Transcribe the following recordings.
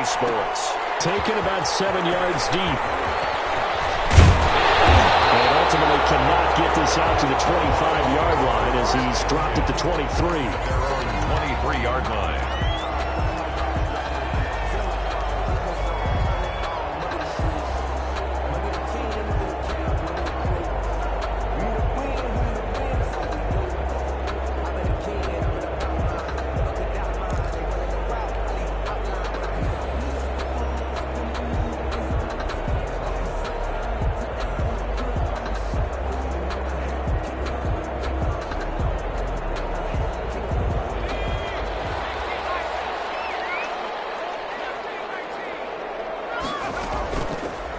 Sports. Taken about 7 yards deep. And ultimately cannot get this out to the 25-yard line as he's dropped at the 23. Their own 23-yard line.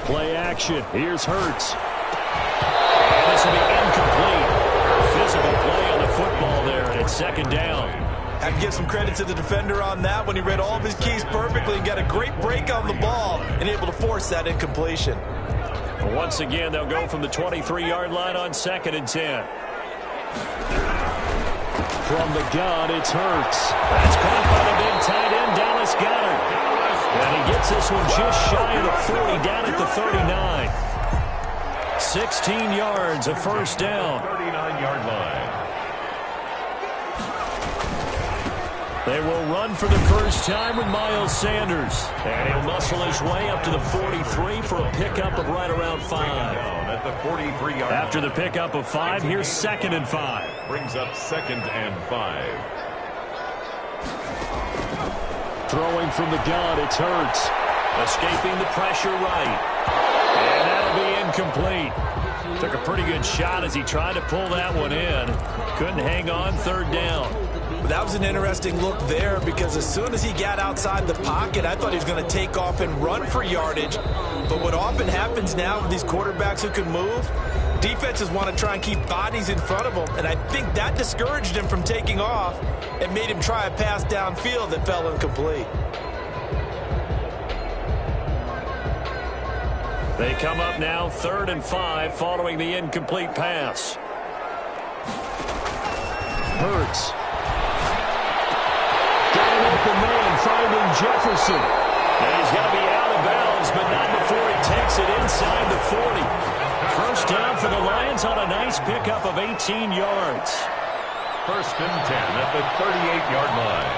Play action. Here's Hurts. And this will be incomplete. Physical play on the football there, and it's second down. Have to give some credit to the defender on that when he read all of his keys perfectly and got a great break on the ball and able to force that incompletion. Once again, they'll go from the 23-yard line on 2nd and 10. From the gun, it's Hurts. That's caught by the big tight end, Dallas Goedert. And he gets this one just shy of the 40, down at the 39. 16 yards, a first down. 39-yard line. They will run for the first time with Miles Sanders. And he'll muscle his way up to the 43 for a pickup of right around 5. At the 43-yard After line. the pickup of 5, here's 2nd and 5. Brings up 2nd and 5. Throwing from the gun, it's Hurts. Escaping the pressure right. And that'll be incomplete. Took a pretty good shot as he tried to pull that one in. Couldn't hang on, 3rd down. That was an interesting look there because as soon as he got outside the pocket, I thought he was going to take off and run for yardage. But what often happens now with these quarterbacks who can move, defenses want to try and keep bodies in front of them. And I think that discouraged him from taking off and made him try a pass downfield that fell incomplete. They come up now 3rd and 5 following the incomplete pass. Hurts. Got an open man finding Jefferson. And he's going to be out of bounds, but not before he takes it inside the 40. First down for the Lions on a nice pickup of 18 yards. 1st and 10 at the 38-yard line.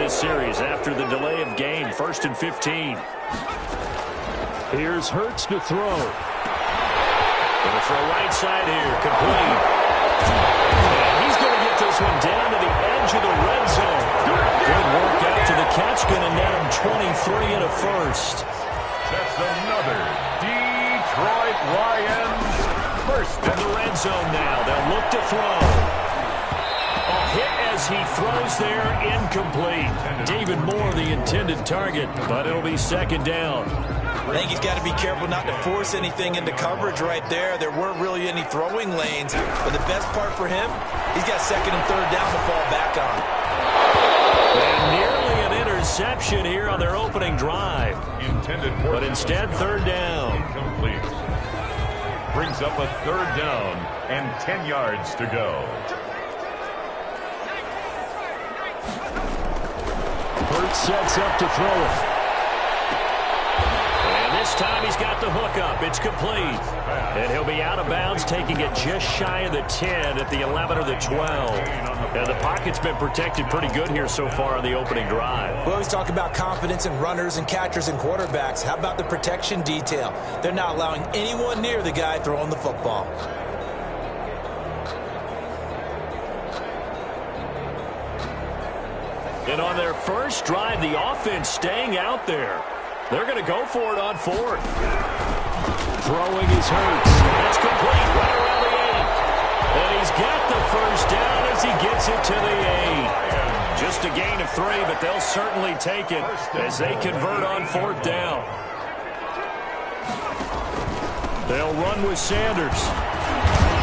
Series after the delay of game. 1st and 15. Here's Hurts to throw. Going for a right side here. Complete. And he's going to get this one down to the edge of the red zone. Good work after the catch. Going to net him 23 and a first. That's another Detroit Lions first. From the red zone now. They'll look to throw. Hit as he throws there, incomplete. David Moore, the intended target, but it'll be 2nd down. I think he's got to be careful not to force anything into coverage right there. There weren't really any throwing lanes, but the best part for him, he's got 2nd and 3rd down to fall back on. And nearly an interception here on their opening drive. Intended but instead, 3rd down. Incomplete. Brings up a 3rd down and 10 yards to go. Hurts sets up to throw it. And this time he's got the hook up. It's complete. And he'll be out of bounds, taking it just shy of the 10 at the 11 or the 12. And the pocket's been protected pretty good here so far on the opening drive. We always talk about confidence in runners and catchers and quarterbacks. How about the protection detail? They're not allowing anyone near the guy throwing the football. And on their first drive, the offense staying out there. They're going to go for it on 4th. Throwing his Hurts. That's complete right around the 8. And he's got the first down as he gets it to the 8. Just a gain of 3, but they'll certainly take it as they convert on 4th down. They'll run with Sanders.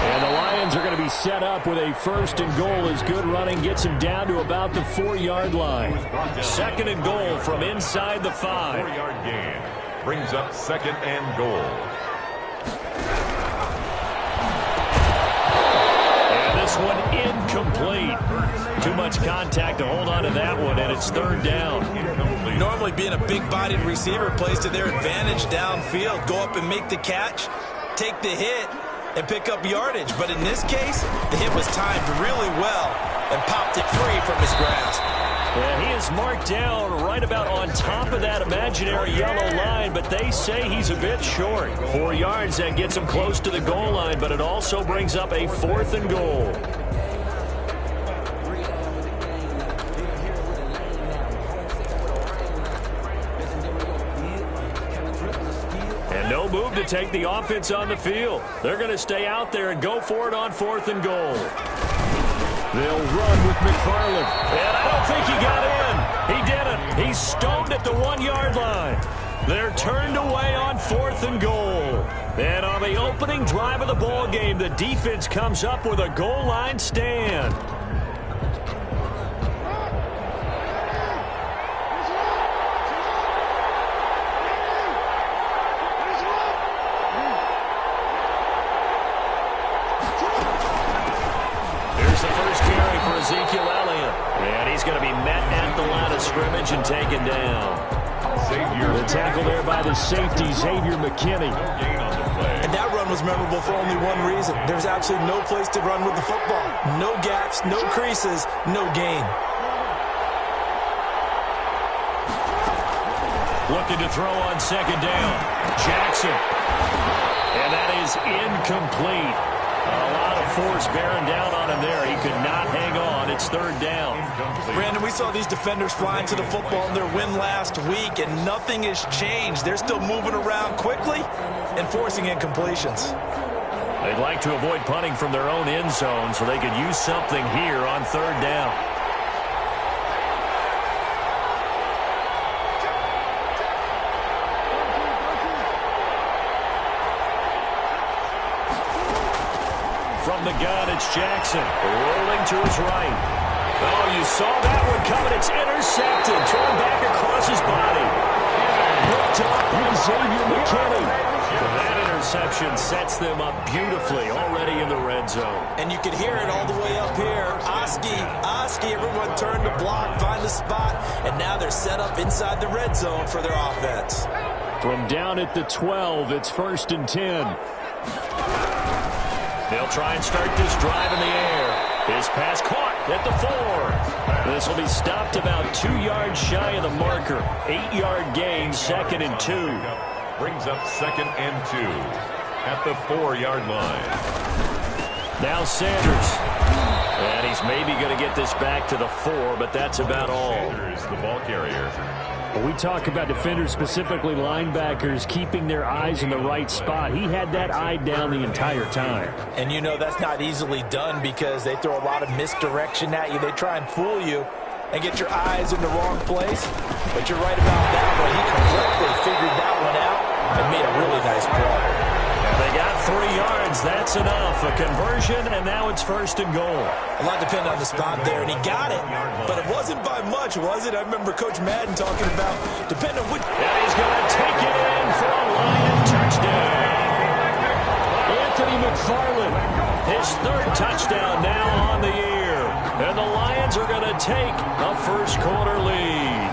And the Lions are going to be set up with a 1st and goal as good running gets him down to about the 4-yard line. 2nd and goal from inside the 5. 4-yard gain brings up 2nd and goal. And this one incomplete. Too much contact to hold on to that one, and it's 3rd down. Normally being a big-bodied receiver plays to their advantage downfield. Go up and make the catch, take the hit, and pick up yardage. But in this case, the hit was timed really well and popped it free from his grasp. Yeah, he is marked down right about on top of that imaginary yellow line, but they say he's a bit short. 4 yards, that gets him close to the goal line, but it also brings up a 4th and goal. No move to take the offense on the field. They're going to stay out there and go for it on 4th and goal. They'll run with McFarland. And I don't think he got in. He didn't. He's stoned at the 1-yard line. They're turned away on 4th and goal. And on the opening drive of the ball game, the defense comes up with a goal line stand. And he's going to be met at the line of scrimmage and taken down. The tackle there by the safety, Xavier McKinney. And that run was memorable for only one reason. There's absolutely no place to run with the football. No gaps, no creases, no gain. Looking to throw on 2nd down. Jackson. And that is incomplete. A lot of force bearing down on him there. He could not hang on. It's 3rd down. Brandon, we saw these defenders flying to the football in their win last week, and nothing has changed. They're still moving around quickly and forcing incompletions. They'd like to avoid punting from their own end zone so they could use something here on 3rd down. From the gun, it's Jackson, rolling to his right. Oh, you saw that one coming. It's intercepted, thrown back across his body. Picked up by Xavier McKinney. That interception sets them up beautifully already in the red zone. And you can hear it all the way up here. Oski, everyone turned to block, find a spot, and now they're set up inside the red zone for their offense. From down at the 12, it's 1st and 10. They'll try and start this drive in the air. His pass caught at the 4. This will be stopped about 2 yards shy of the marker. 8-yard gain, 2nd and 2. Brings up 2nd and 2 at the 4-yard line. Now Sanders. And he's maybe going to get this back to the 4, but that's about all. Sanders, the ball carrier. We talk about defenders, specifically linebackers, keeping their eyes in the right spot. He had that eye down the entire time. And you know that's not easily done because they throw a lot of misdirection at you. They try and fool you and get your eyes in the wrong place. But you're right about that one. He correctly figured that one out and made a really nice play. They got 3 yards. That's enough. A conversion, and now it's 1st and goal. A lot depended on the spot there, and he got it. But it wasn't by much, was it? I remember Coach Madden talking about depending on which... And he's going to take it in for a Lion touchdown. Anthony McFarland, his 3rd touchdown now on the year. And the Lions are going to take a first-quarter lead.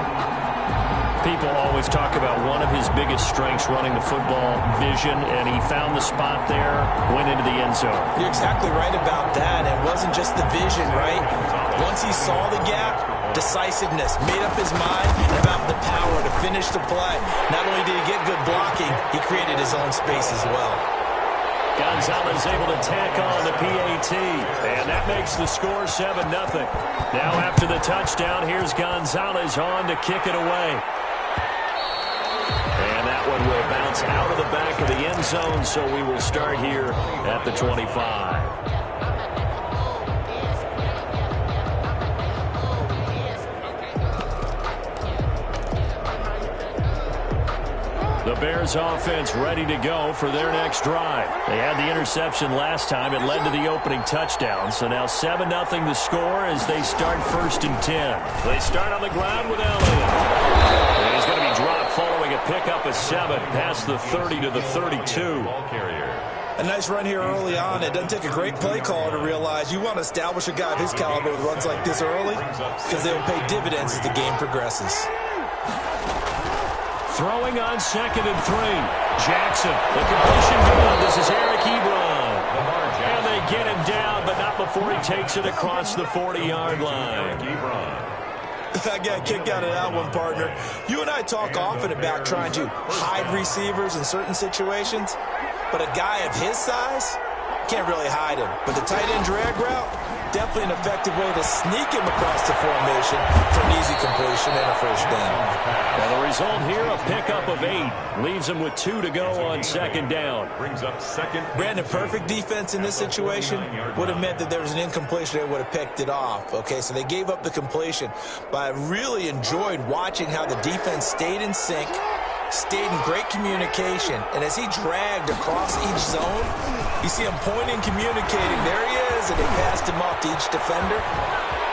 People always talk about one of his biggest strengths running the football, vision, and he found the spot there, went into the end zone. You're exactly right about that. It wasn't just the vision, right? Once he saw the gap, decisiveness, made up his mind about the power to finish the play. Not only did he get good blocking, he created his own space as well. Gonzalez able to tack on the PAT, and that makes the score 7-0. Now after the touchdown, here's Gonzalez on to kick it away. And that one will bounce out of the back of the end zone, so we will start here at the 25. The Bears offense ready to go for their next drive. They had the interception last time. It led to the opening touchdown. So now 7-0 the score as they start 1st and 10. They start on the ground with Elliott. And he's going to be dropped following a pickup of 7 past the 30 to the 32. Ball carrier. A nice run here early on. It doesn't take a great play caller to realize you want to establish a guy of his caliber with runs like this early because they'll pay dividends as the game progresses. Throwing on 2nd and 3. Jackson. The completion good. This is Eric Ebron. And they get him down, but not before he takes it across the 40-yard line. I got a kick out of that one, partner. You and I talk often about trying to hide receivers in certain situations, but a guy of his size can't really hide him. But the tight end drag route, definitely an effective way to sneak him across the formation for an easy completion and a first down. Well, the result here, a pickup of 8. Leaves him with 2 to go on 2nd down. Brings up 2nd. Brandon, perfect defense in this situation would have meant that there was an incompletion. They would have picked it off. Okay, so they gave up the completion. But I really enjoyed watching how the defense stayed in sync, stayed in great communication, and as he dragged across each zone, you see him pointing, communicating. There he is, and they passed him off to each defender.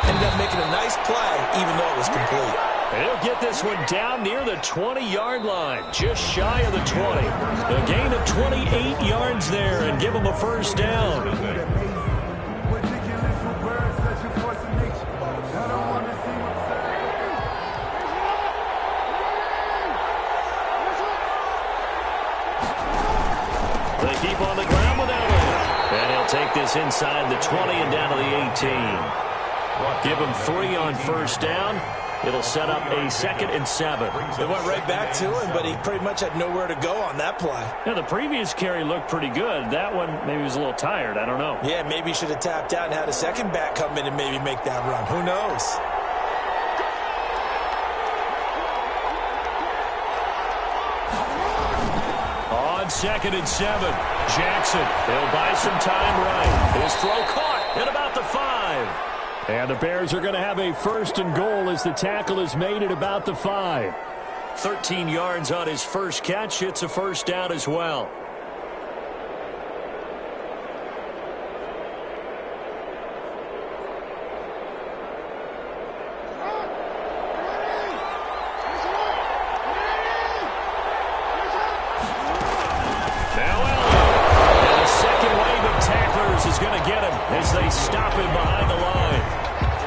Ended up making a nice play, even though it was complete. And he'll get this one down near the 20-yard line, just shy of the 20. A gain of 28 yards there and give him a first down. They keep on the ground without it. And he'll take this inside the 20 and down to the 18. Give him 3 on first down. It'll set up a 2nd and 7. They went right back to him, but he pretty much had nowhere to go on that play. Yeah, the previous carry looked pretty good. That one, maybe he was a little tired. I don't know. Yeah, maybe he should have tapped out and had a second back come in and maybe make that run. Who knows? On 2nd and 7, Jackson. He'll buy some time right. His throw caught at about the 5. And the Bears are going to have a 1st and goal as the tackle is made at about the 5. 13 yards on his first catch. It's a first down as well. Now Elliott. And a second wave of tacklers is going to get him as they stop him behind the line.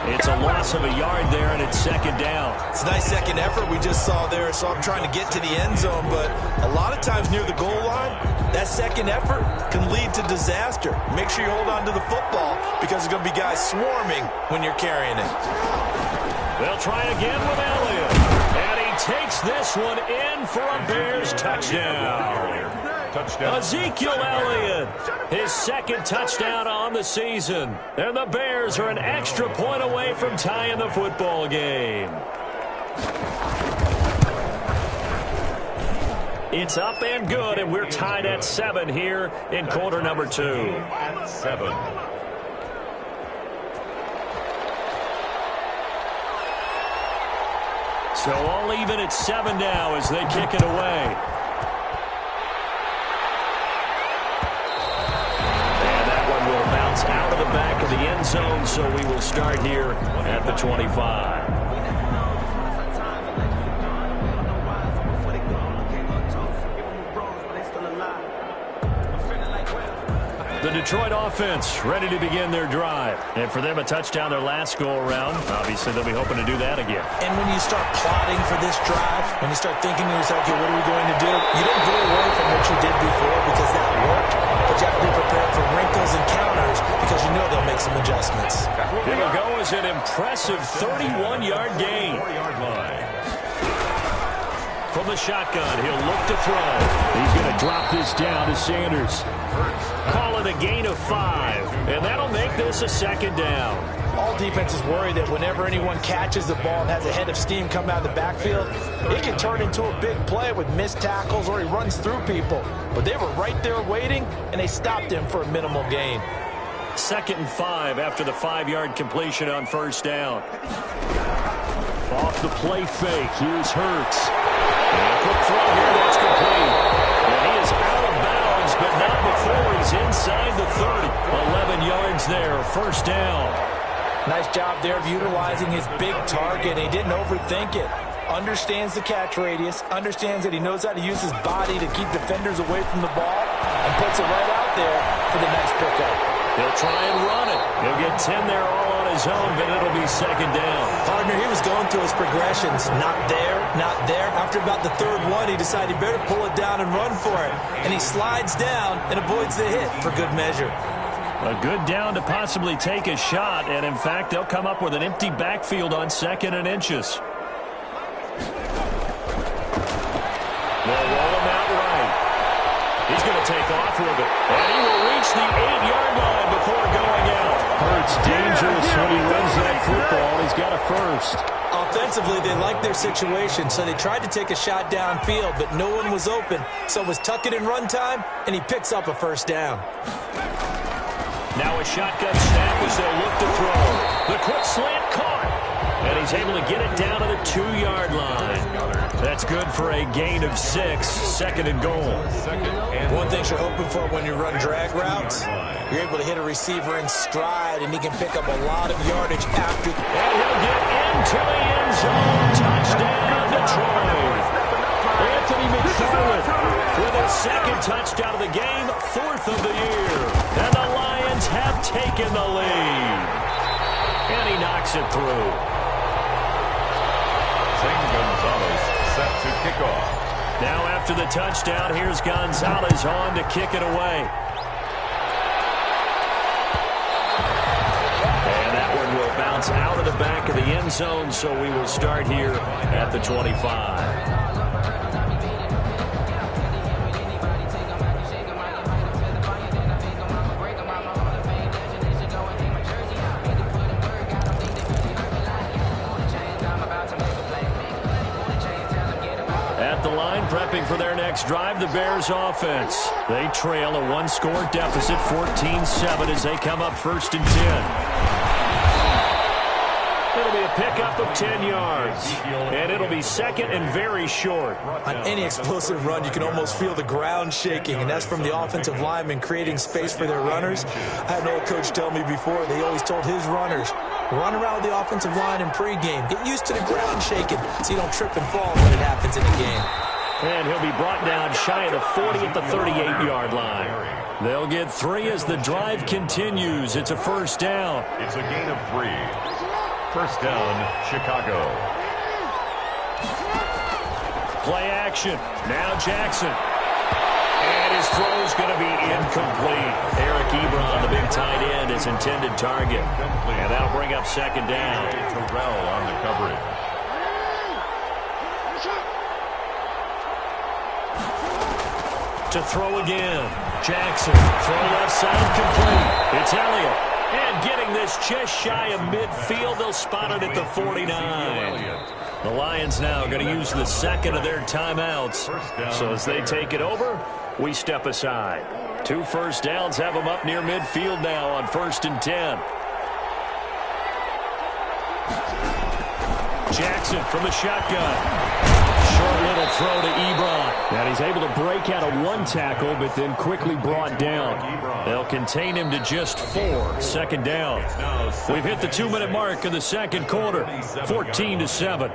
It's a loss of a yard there, and it's 2nd down. It's a nice second effort we just saw there, so I'm trying to get to the end zone, but a lot of times near the goal line, that second effort can lead to disaster. Make sure you hold on to the football because there's going to be guys swarming when you're carrying it. They'll try again with Elliott, and he takes this one in for a Bears touchdown. Ezekiel Elliott, his 2nd touchdown on the season. And the Bears are an extra point away from tying the football game. It's up and good, and we're tied at 7 here in quarter number 2. At 7. So all even at 7 now as they kick it away. Out of the back of the end zone, so we will start here at the 25. The Detroit offense ready to begin their drive. And for them, a touchdown their last go-around. Obviously, they'll be hoping to do that again. And when you start plotting for this drive, when you start thinking to yourself, okay, what are we going to do? You don't go away from what you did before because that worked, but you have to be prepared for wrinkles and counters because you know they'll make some adjustments. It'll go as an impressive 31-yard gain. 4-yard line. From the shotgun, he'll look to throw. He's going to drop this down to Sanders. Call it a gain of 5, and that'll make this a 2nd down. All defenses worry that whenever anyone catches the ball and has a head of steam come out of the backfield, it can turn into a big play with missed tackles or he runs through people. But they were right there waiting, and they stopped him for a minimal gain. 2nd and 5 after the 5-yard completion on first down. Off the play fake, here's Hurts. And a quick throw here, that's complete. And he is out of bounds, but not before he's inside the 30. 11 yards there, first down. Nice job there of utilizing his big target. He didn't overthink it. Understands the catch radius, understands that he knows how to use his body to keep defenders away from the ball, and puts it right out there for the nice pickup. He'll try and run it. He'll get 10 there all on his own, but it'll be second down. Partner, he was going through his progressions. Not there, not there. After about the third one, he decided he better pull it down and run for it. And he slides down and avoids the hit for good measure. A good down to possibly take a shot, and in fact, they'll come up with an empty backfield on 2nd and inches. They'll roll him out right. He's going to take off with it. And he will reach the 8-yard line before going out. Hurts dangerous when he runs that football. He's got a first. Offensively, they liked their situation, so they tried to take a shot downfield, but no one was open. So it was tuck it in run time, and he picks up a first down. Now a shotgun snap as they'll look to throw. The quick slant caught. And he's able to get it down to the 2-yard line. That's good for a gain of 6, 2nd and goal. One thing you're hoping for when you run drag routes, you're able to hit a receiver in stride, and he can pick up a lot of yardage after. And he'll get into the end zone. Touchdown, Detroit. Anthony McFarland with his 2nd touchdown of the game, 4th of the year. And the Lions have taken the lead. And he knocks it through. Gonzalez set to kick off. Now after the touchdown, here's Gonzalez on to kick it away. And that one will bounce out of the back of the end zone, so we will start here at the 25. Prepping for their next drive, the Bears offense. They trail a 1-score deficit, 14-7, as they come up 1st and 10. It'll be a pickup of 10 yards, and it'll be 2nd and very short. On any explosive run, you can almost feel the ground shaking, and that's from the offensive linemen creating space for their runners. I had an old coach tell me before, they always told his runners, run around the offensive line in pregame. Get used to the ground shaking so you don't trip and fall when it happens in the game. And he'll be brought down shy of the 40 at the 38-yard line. They'll get 3 as the drive continues. It's a first down. It's a gain of 3. First down, Chicago. Play action. Now Jackson. And his throw's going to be incomplete. Eric Ebron, the big tight end, his intended target. And that'll bring up 2nd down. Terrell on the coverage. To throw again. Jackson. Throw left side complete. It's Elliott. And getting this just shy of midfield. They'll spot it at the 49. The Lions now going to use the 2nd of their timeouts. So as they take it over, we step aside. 2 first downs have them up near midfield now on 1st and 10. Jackson from the shotgun. Short little throw to Ebron. And he's able to break out of 1 tackle, but then quickly brought down. They'll contain him to just 4. 2nd down. We've hit the 2-minute mark of the 2nd quarter. 14-7.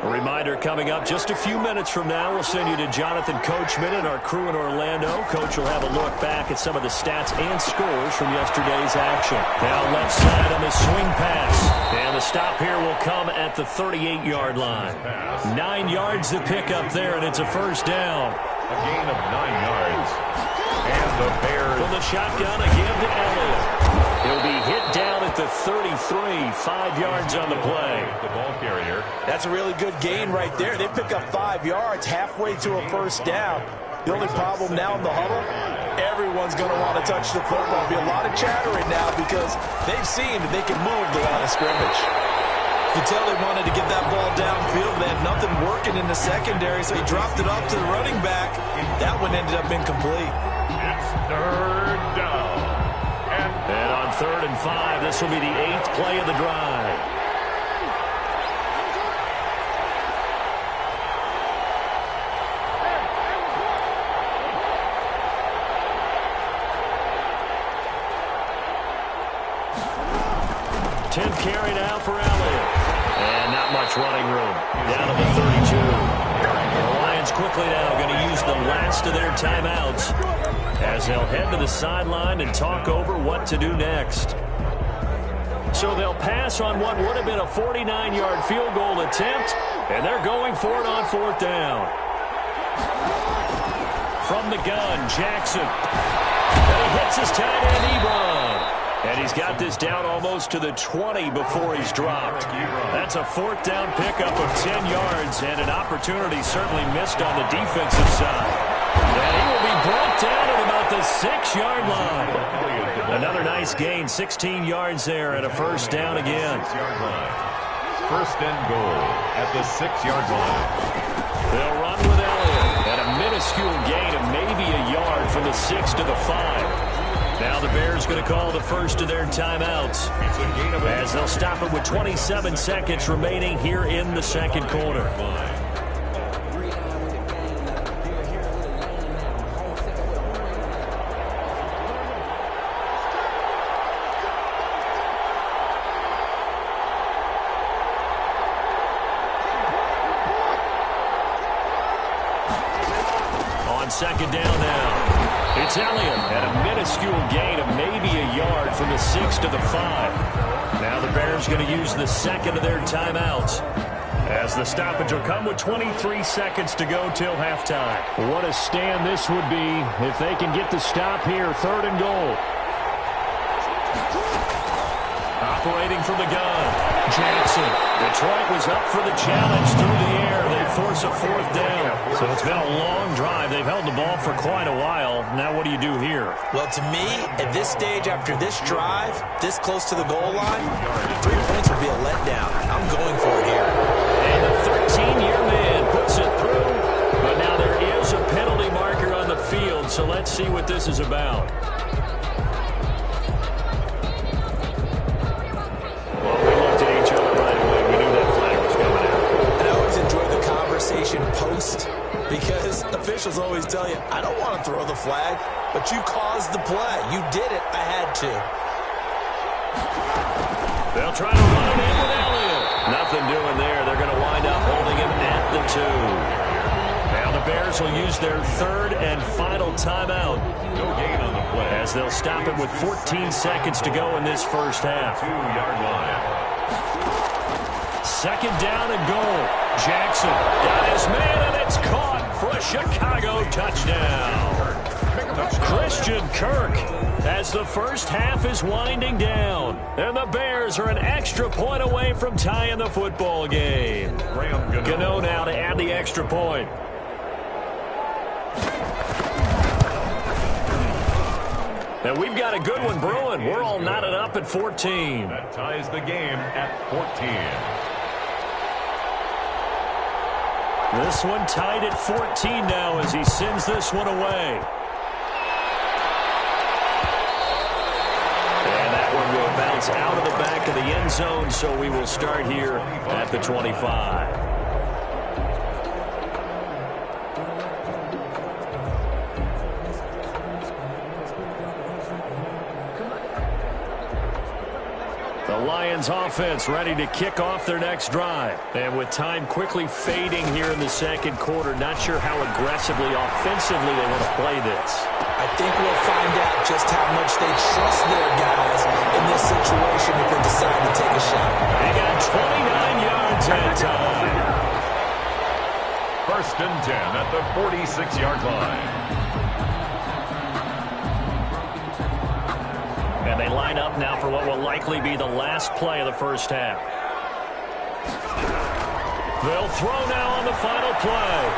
A reminder coming up just a few minutes from now. We'll send you to Jonathan Coachman and our crew in Orlando. Coach will have a look back at some of the stats and scores from yesterday's action. Now left side on the swing pass. And the stop here will come at the 38-yard line. 9 yards to pick up there, and it's a first down. A gain of 9 yards. And the Bears. From the shotgun again to Elliott. He'll be hit down at the 33, 5 yards on the play. The ball carrier. That's a really good gain right there. They pick up 5 yards halfway to a first down. The only problem now in the huddle, everyone's going to want to touch the football. There'll be a lot of chattering now because they've seen that they can move the line of scrimmage. You can tell they wanted to get that ball downfield. They had nothing working in the secondary, so he dropped it off to the running back. That one ended up incomplete. It's 3rd down. And on 3rd and 5, this will be the 8th play of the drive. 10th carry now for Elliott. And not much running room. Down to the 32. The Lions quickly now going to use the last of their timeouts as they'll head to the sideline and talk over what to do next. So they'll pass on what would have been a 49-yard field goal attempt, and they're going for it on 4th down. From the gun, Jackson. And he hits his tight end, Ebron. And he's got this down almost to the 20 before he's dropped. That's a 4th down pickup of 10 yards, and an opportunity certainly missed on the defensive side. And he will be brought down at about the 6-yard line. Another nice gain, 16 yards there, and a 1st down again. 6-yard line. 1st and goal at the 6-yard line. They'll run with Elliott at a minuscule gain of maybe a yard from the 6 to the 5. Now the Bears going to call the first of their timeouts as they'll stop it with 27 seconds remaining here in the second quarter. On 2nd down now. It's Elliott at a minuscule gain of maybe a yard from the 6 to the 5. Now the Bears going to use the second of their timeouts as the stoppage will come with 23 seconds to go till halftime. What a stand this would be if they can get the stop here. 3rd and goal. Operating from the gun, Jackson. Detroit was up for the challenge through the air. They force a 4th down. So it's been a long drive. They've held the ball for quite a while. Now what do you do here? Well, to me, at this stage, after this drive, this close to the goal line, 3 points would be a letdown. I'm going for it here. And the 13-year man puts it through. But now there is a penalty marker on the field, so let's see what this is about. Post, because officials always tell you, I don't want to throw the flag, but you caused the play. You did it. I had to. They'll try to run it in with Elliott. Nothing doing there. They're going to wind up holding him at the 2. Now the Bears will use their 3rd and final timeout. No gain on the play. As they'll stop it with 14 seconds to go in this first half. 2-yard line. 2nd down and goal. Jackson got his man, and it's caught for a Chicago touchdown. Christian Kirk as the first half is winding down. And the Bears are an extra point away from tying the football game. Gano now to add the extra point. And we've got a good one brewing. We're all knotted up at 14. That ties the game at 14. This one tied at 14 now as he sends this one away. And that one will bounce out of the back of the end zone, so we will start here at the 25. The Lions offense ready to kick off their next drive. And with time quickly fading here in the second quarter, not sure how aggressively, offensively they want to play this. I think we'll find out just how much they trust their guys in this situation if they decide to take a shot. They got 29 yards that time. 1st and 10 at the 46-yard line. And they line up now for what will likely be the last play of the first half. They'll throw now on the final play.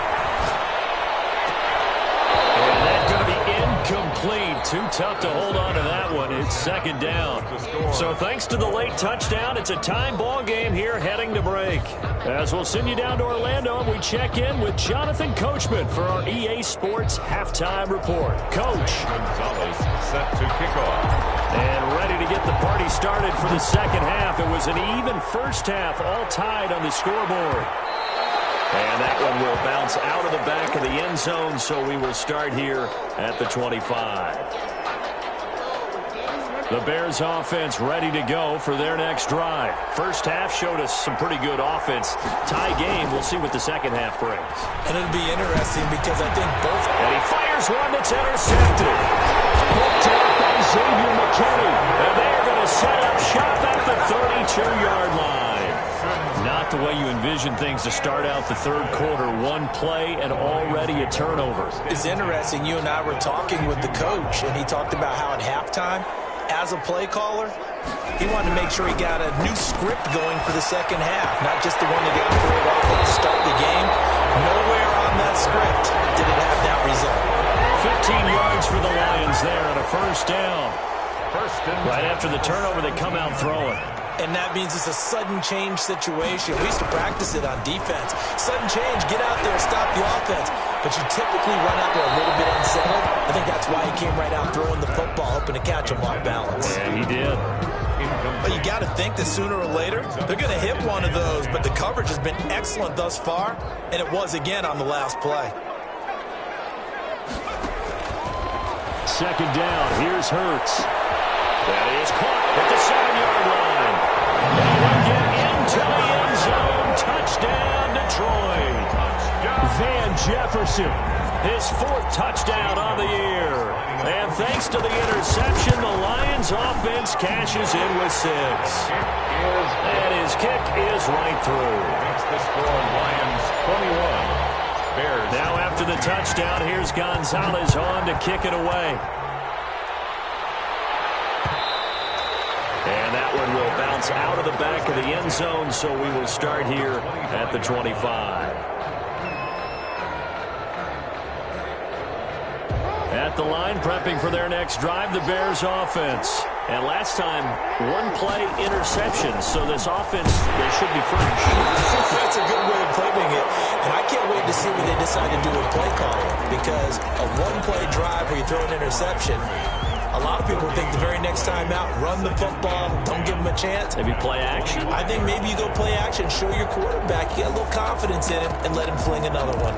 And that's going to be incomplete. Too tough to hold on to that one. It's 2nd down. So thanks to the late touchdown, it's a time ball game here heading to break. As we'll send you down to Orlando, and we check in with Jonathan Coachman for our EA Sports Halftime Report. Coach. Gonzalez set to kick off. And ready to get the party started for the second half. It was an even first half, all tied on the scoreboard. And that one will bounce out of the back of the end zone, so we will start here at the 25. The Bears offense ready to go for their next drive. First half showed us some pretty good offense. Tie game, we'll see what the second half brings. And it'll be interesting because I think both... And he fires one that's intercepted. Picked out by Xavier McKinney. And they're going to set up shop at the 32-yard line. Not the way you envision things to start out the third quarter. One play and already a turnover. It's interesting. You and I were talking with the coach, and he talked about how at halftime, as a play caller, he wanted to make sure he got a new script going for the second half, not just the one that got pulled off at the start of the game. Nowhere on that script did it have that result. 15 yards for the Lions there and a first down. Right after the turnover, they come out throwing. And that means it's a sudden change situation. We used to practice it on defense. Sudden change, get out there, stop the offense. But you typically run out there a little bit unsettled. I think that's why he came right out throwing the football, hoping to catch him off balance. Yeah, he did. But you got to think that sooner or later, they're going to hit one of those. But the coverage has been excellent thus far, and it was again on the last play. Second down, here's Hurts. That is caught at the 7-yard line. They will get into the end zone. Touchdown, Detroit. Van Jefferson, his 4th touchdown on the year. And thanks to the interception, the Lions offense cashes in with 6. And his kick is right through. Makes the score Lions 21. Bears. Now after the touchdown, here's Gonzalez on to kick it away. And that one will bounce out of the back of the end zone, so we will start here at the 25. At the line, prepping for their next drive, the Bears offense. And last time, one play interception, so this offense, they should be fresh. That's a good way of putting it. And I can't wait to see what they decide to do with play calling, because a one-play drive where you throw an interception, a lot of people think the very next time out, run the football, don't give them a chance. Maybe play action. I think maybe you go play action, show your quarterback, you get a little confidence in him, and let him fling another one.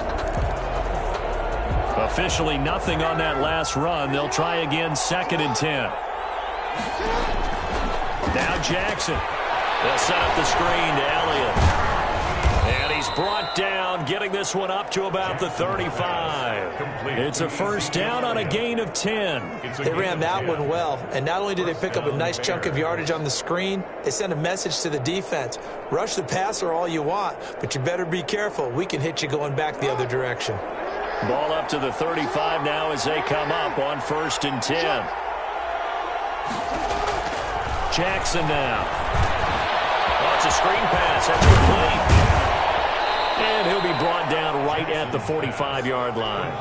Officially nothing on that last run. They'll try again, 2nd and 10. Now Jackson. They'll set up the screen to Elliott. And he's brought down, getting this one up to about the 35. It's a first down on a gain of 10. They ran that one well, and not only did they pick up a nice chunk of yardage on the screen, they sent a message to the defense. Rush the passer all you want, but you better be careful. We can hit you going back the other direction. Ball up to the 35 now as they come up on 1st and 10. Jackson now. Oh, it's a screen pass. That's complete. And he'll be brought down right at the 45-yard line.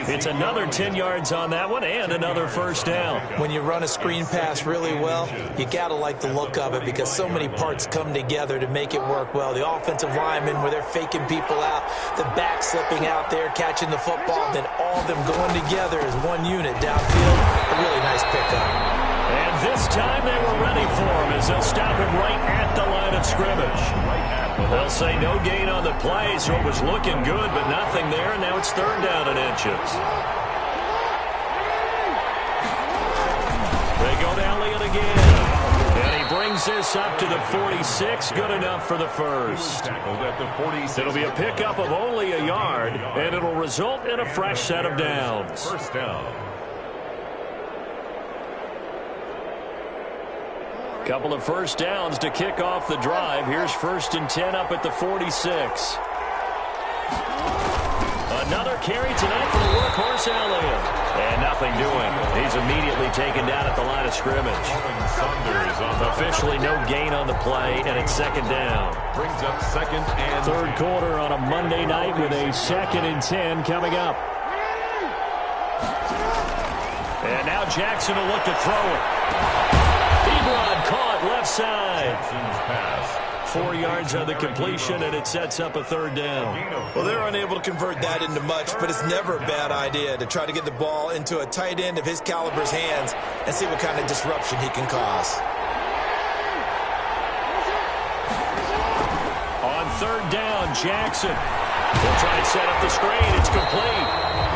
It's another 10 yards on that one and another first down. When you run a screen pass really well, you got to like the look of it because so many parts come together to make it work well. The offensive linemen, where they're faking people out, the back slipping out there, catching the football, then all of them going together as one unit downfield. A really nice pickup. And this time they were ready for him as they'll stop him right at the line of scrimmage. They'll say no gain on the play, so it was looking good, but nothing there, and now it's 3rd down and inches. They go to Elliott again. And he brings this up to the 46, good enough for the first. It'll be a pickup of only a yard, and it'll result in a fresh set of downs. First down. Couple of first downs to kick off the drive. Here's 1st and 10 up at the 46. Another carry tonight for the workhorse Elliott. And nothing doing. He's immediately taken down at the line of scrimmage. Officially no gain on the play, and it's 2nd down. Brings up 2nd and 3rd quarter on a Monday night with a 2nd and 10 coming up. And now Jackson will look to throw it. Ebron caught left side. 4 yards on the completion, and it sets up a 3rd down. Well, they're unable to convert that into much, but it's never a bad idea to try to get the ball into a tight end of his caliber's hands and see what kind of disruption he can cause. On 3rd down, Jackson will try and set up the screen. It's complete.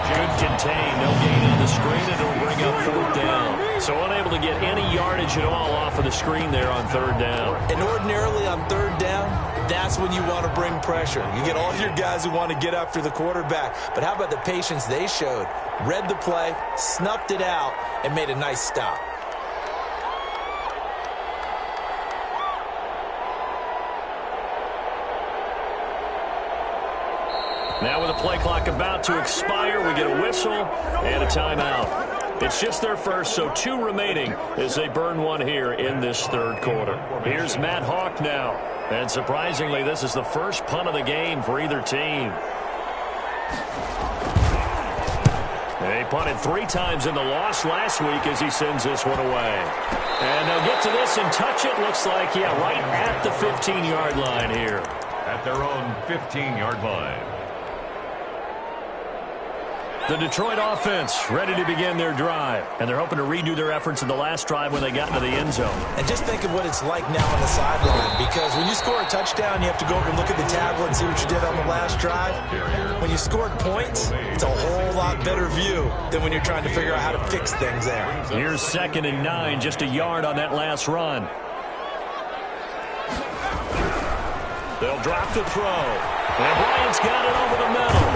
Good contain. No gain on the screen, and it'll bring up 4th down. So unable to to get any yardage at all off of the screen there on third down. And ordinarily on third down, that's when you want to bring pressure. You get all your guys who want to get after the quarterback. But how about the patience they showed? Read the play, snuffed it out, and made a nice stop. Now with the play clock about to expire, we get a whistle and a timeout. It's just their first, so 2 remaining as they burn one here in this third quarter. Here's Matt Hawk now. And surprisingly, this is the first punt of the game for either team. They punted 3 times in the loss last week as he sends this one away. And they'll get to this and touch it. Looks like, yeah, right at the 15-yard line here. At their own 15-yard line. The Detroit offense ready to begin their drive. And they're hoping to redo their efforts in the last drive when they got into the end zone. And just think of what it's like now on the sideline. Because when you score a touchdown, you have to go over and look at the tablet and see what you did on the last drive. When you scored points, it's a whole lot better view than when you're trying to figure out how to fix things there. Here's 2nd and 9, just a yard on that last run. They'll drop the throw. And Bryant's got it over the middle.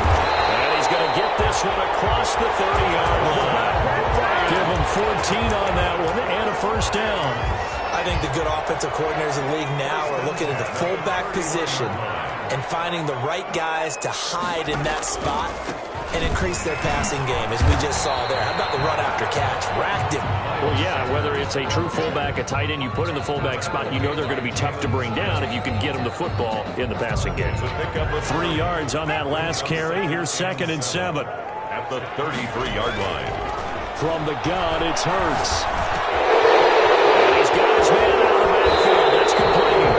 And he's going to get this one across the 30-yard line. Give him 14 on that one and a first down. I think the good offensive coordinators in the league now are looking at the fullback position and finding the right guys to hide in that spot and increase their passing game, as we just saw there. How about the run after catch? Racked him. Well, yeah, whether it's a true fullback, a tight end, you put in the fullback spot, you know they're going to be tough to bring down if you can get them the football in the passing game. 3 yards on that last carry. Here's 2nd and 7. At the 33-yard line. From the gun, it's Hurts. And he's got his man out of the backfield. That's complete.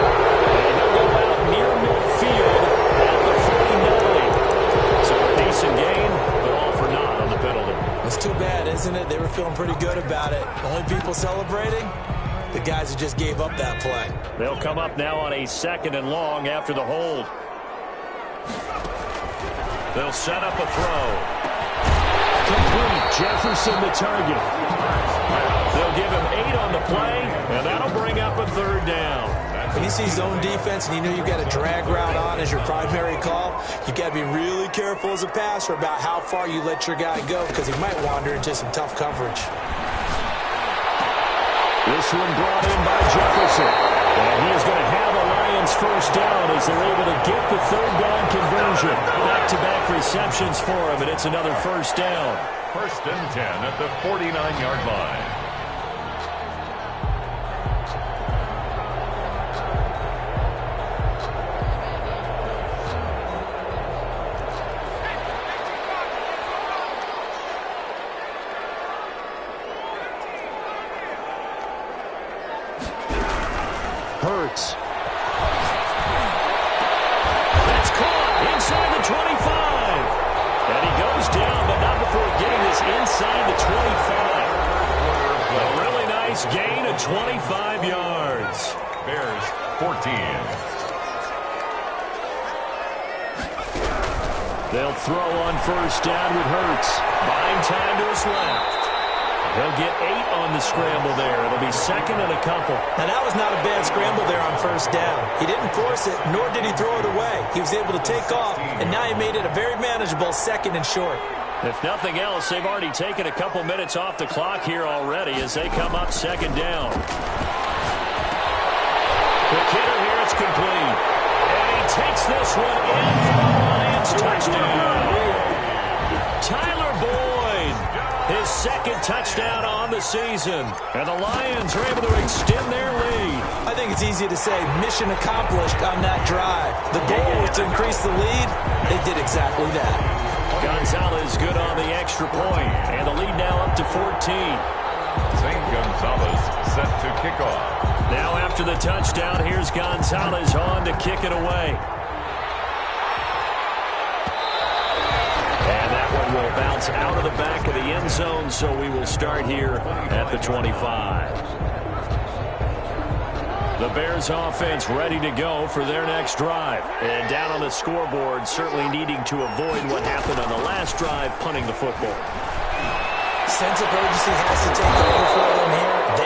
And he'll go out near midfield at the 49. So a decent gain, but all for naught on the penalty. It's too bad, isn't it? They were feeling pretty good about it. Only people celebrating? The guys who just gave up that play. They'll come up now on a 2nd and long after the hold. They'll set up a throw. Complete. Jefferson the target. They'll give him 8 on the play, and that'll bring up a 3rd down. When you see zone defense and you know you've got a drag route on as your primary call, you got to be really careful as a passer about how far you let your guy go, because he might wander into some tough coverage. This one brought in by Jefferson. And he is going to have a Lions first down as they're able to get the 3rd down conversion. Back-to-back receptions for him, and it's another first down. 1st and 10 at the 49-yard line. Hurts. That's caught inside the 25. And he goes down, but not before getting this inside the 25. A really nice gain of 25 yards. Bears 14. They'll throw on first down with Hurts. Buying time to his left. He'll get 8 on the scramble there. It'll be 2nd and a couple. Now, that was not a bad scramble there on first down. He didn't force it, nor did he throw it away. He was able to take off, and now he made it a very manageable 2nd and short. If nothing else, they've already taken a couple minutes off the clock here already as they come up 2nd down. The kidder here, it's complete. And he takes this one in for the Lions touchdown. Tyler Boyd, his 2nd touchdown on the season. And the Lions are able to extend their lead. I think it's easy to say mission accomplished on that drive. The goal was to increase the lead. They did exactly that. Gonzalez good on the extra point. And the lead now up to 14. St. Gonzalez set to kick off. Now after the touchdown, here's Gonzalez on to kick it away. And that one will bounce out of the back of the end zone, so we will start here at the 25. The Bears offense ready to go for their next drive. And down on the scoreboard, certainly needing to avoid what happened on the last drive, punting the football. Sense of urgency has to take over for them here.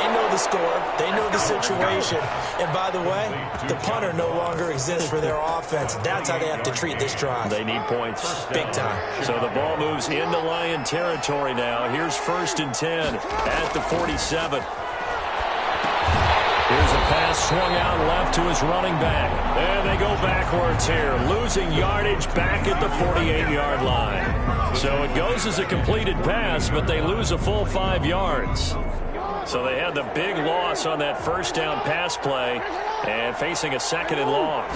score. They know the situation. And by the way, the punter no longer exists for their offense. That's how they have to treat this drive. They need points. Big time. So the ball moves into Lion territory now. Here's 1st and 10 at the 47. Here's a pass swung out left to his running back. And they go backwards here, losing yardage back at the 48-yard line. So it goes as a completed pass, but they lose a full 5 yards. So they had the big loss on that first down pass play and facing a 2nd and long.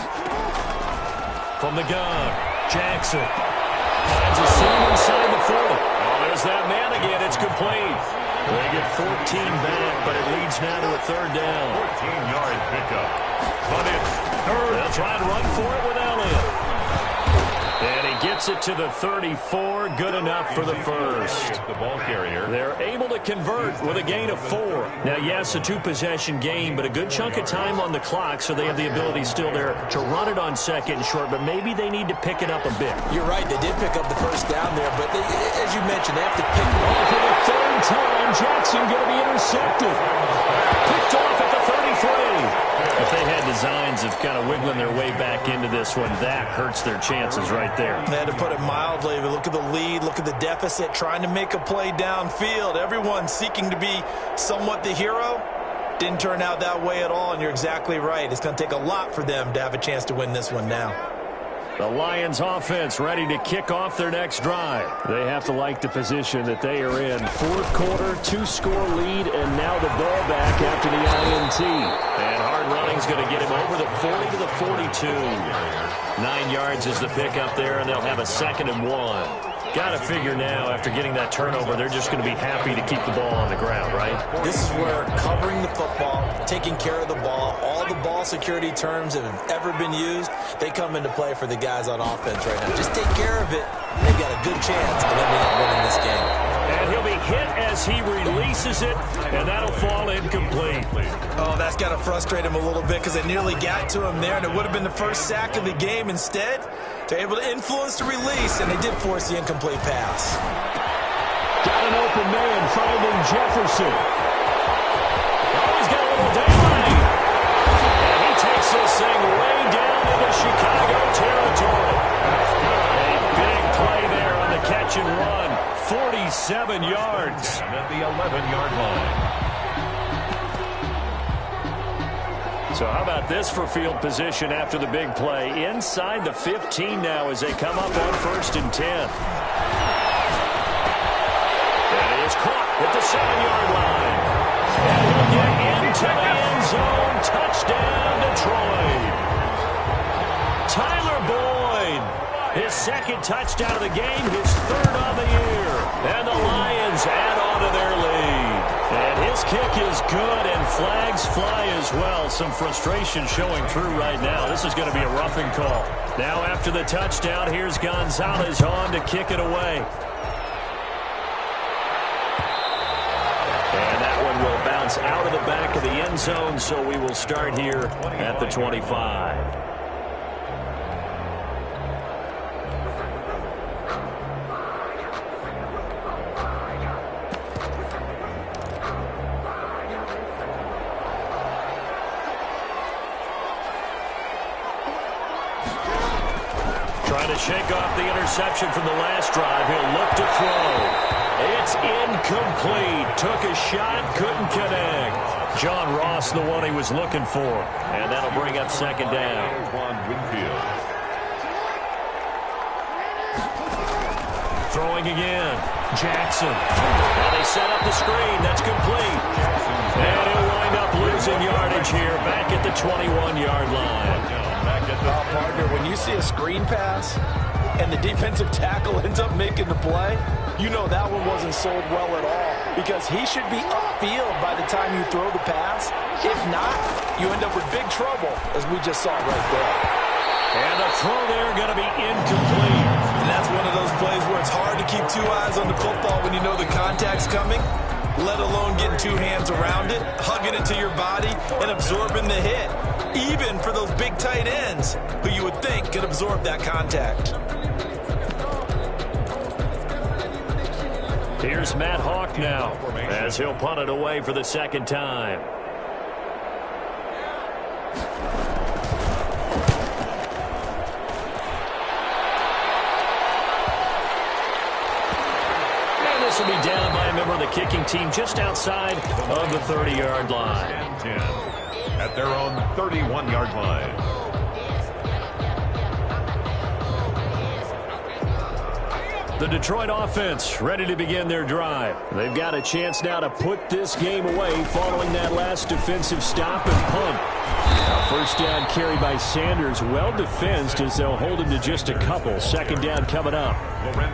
From the gun, Jackson finds a seam inside the 40. Oh, there's that man again. It's complete. They get 14 back, but it leads now to a 3rd down. 14-yard pickup. But it's 3rd. They'll try and run for it with Elliott. And he gets it to the 34. Good enough for the first. The ball carrier. They're able to convert with a gain of 4. Now, yes, a 2-possession game, but a good chunk of time on the clock, so they have the ability still there to run it on 2nd and short, but maybe they need to pick it up a bit. You're right. They did pick up the first down there, but as you mentioned, they have to pick it up. For the 3rd time, Jackson going to be intercepted. Picked off at the 33. If they had designs of kind of wiggling their way back into this one, that hurts their chances right there. They had to put it mildly, but look at the lead, look at the deficit, trying to make a play downfield. Everyone seeking to be somewhat the hero. Didn't turn out that way at all, and you're exactly right. It's going to take a lot for them to have a chance to win this one now. The Lions offense ready to kick off their next drive. They have to like the position that they are in. 4th quarter, 2-score lead, and now the ball back after the INT. And hard running's going to get him over the 40 to the 42. 9 yards is the pickup there, and they'll have a 2nd and 1. Got to figure now, after getting that turnover, they're just going to be happy to keep the ball on the ground, right? This is where covering the football, taking care of the ball, all the ball security terms that have ever been used, they come into play for the guys on offense right now. Just take care of it, and they've got a good chance of ending up winning this game. And he'll be hit as he releases it, and that'll fall incomplete. Oh, that's got to frustrate him a little bit because they nearly got to him there, and it would have been the first sack of the game. Instead, they're able to influence the release, and they did force the incomplete pass. Got an open man finding Jefferson. Oh, he's got a little daylight. And he takes this thing way down into Chicago territory. A big play there on the catch and run. 47 yards. And at the 11-yard line. So how about this for field position after the big play? Inside the 15 now as they come up on 1st and 10. And he is caught at the 7-yard line. And he'll get into the end zone. Touchdown, Detroit. Tyler Boyd, his 2nd touchdown of the game, his 3rd on the year. And the Lions add on to their lead. And his kick is good, and flags fly as well. Some frustration showing through right now. This is going to be a roughing call. Now after the touchdown, here's Gonzalez on to kick it away. And that one will bounce out of the back of the end zone, so we will start here at the 25. Shake off the interception from the last drive. He'll look to throw. It's incomplete. Took a shot, couldn't connect. John Ross, the one he was looking for. And that'll bring up 2nd down. Throwing again. Jackson. And they set up the screen. That's complete. And he'll wind up losing yardage here back at the 21-yard line. Partner, when you see a screen pass and the defensive tackle ends up making the play, you know that one wasn't sold well at all because he should be upfield by the time you throw the pass. If not, you end up with big trouble, as we just saw right there. And the throw there going to be incomplete. And that's one of those plays where it's hard to keep 2 eyes on the football when you know the contact's coming, let alone getting 2 hands around it, hugging it to your body, and absorbing the hit. Even for those big tight ends who you would think could absorb that contact. Here's Matt Hawk now as he'll punt it away for the 2nd time. kicking team just outside of the 30-yard line. 10 at their own 31-yard line. The Detroit offense ready to begin their drive. They've got a chance now to put this game away following that last defensive stop and punt. Now first down carry by Sanders, well defensed as they'll hold him to just a couple. Second down coming up.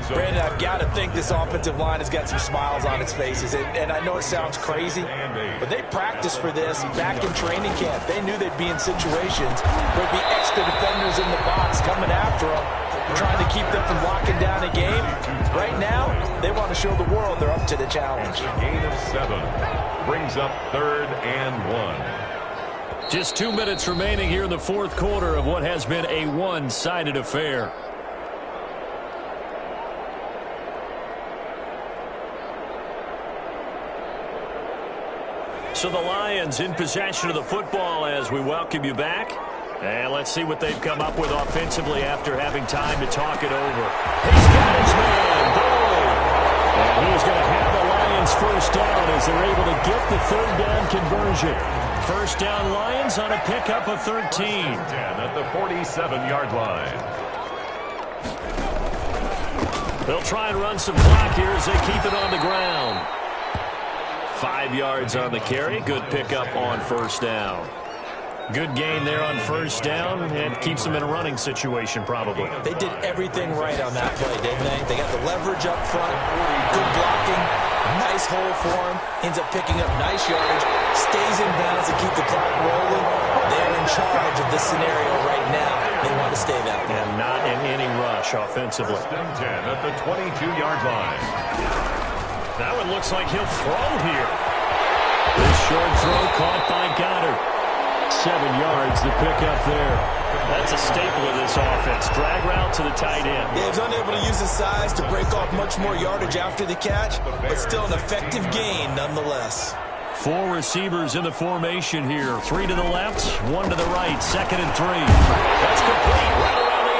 Brandon, I've got to think this offensive line has got some smiles on its faces. And I know it sounds crazy, but they practiced for this back in training camp. They knew they'd be in situations where there'd be extra defenders in the box coming after them, trying to keep them from locking down a game. Right now, they want to show the world they're up to the challenge. A gain of 7 brings up 3rd and 1. Just 2 minutes remaining here in the fourth quarter of what has been a one-sided affair. So the Lions in possession of the football as we welcome you back. And let's see what they've come up with offensively after having time to talk it over. He's got his man, Boyd. And he's going to have the Lions first down as they're able to get the third down conversion. First down Lions on a pickup of 13. 10 at the 47-yard line. They'll try and run some clock here as they keep it on the ground. 5 yards on the carry. Good pickup on first down. Good gain there on first down and keeps them in a running situation probably. They did everything right on that play, didn't they? They got the leverage up front, good blocking, nice hole for him, ends up picking up nice yardage, stays in bounds to keep the clock rolling. They're in charge of this scenario right now. They want to stay that way. And not in any rush offensively. 10 at the 22-yard line. That one looks like he'll throw here. This short throw caught by Goddard. 7 yards, the pickup there. That's a staple of this offense. Drag route to the tight end. Yeah, he's unable to use his size to break off much more yardage after the catch, but still an effective gain nonetheless. 4 receivers in the formation here. 3 to the left, 1 to the right. 2nd and 3. That's complete right around the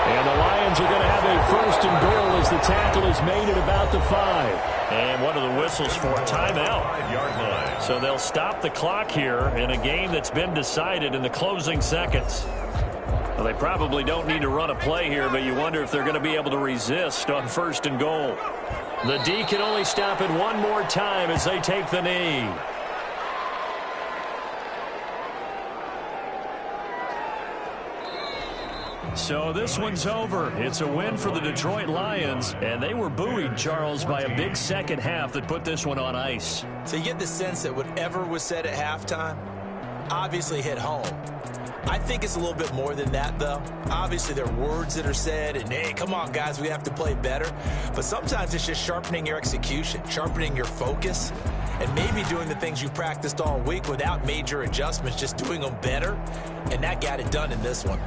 8. And the Lions are going to have a first and goal as the tackle is made at about the 5. And what are the whistles for? Timeout. 5-yard line. So they'll stop the clock here in a game that's been decided in the closing seconds. Well, they probably don't need to run a play here, but you wonder if they're going to be able to resist on first and goal. The D can only stop it one more time as they take the knee. So this one's over. It's a win for the Detroit Lions, and they were buoyed, Charles, by a big second half that put this one on ice. So you get the sense that whatever was said at halftime obviously hit home. I think it's a little bit more than that, though. Obviously, there are words that are said, and, hey, come on, guys, we have to play better. But sometimes it's just sharpening your execution, sharpening your focus, and maybe doing the things you practiced all week without major adjustments, just doing them better. And that got it done in this one.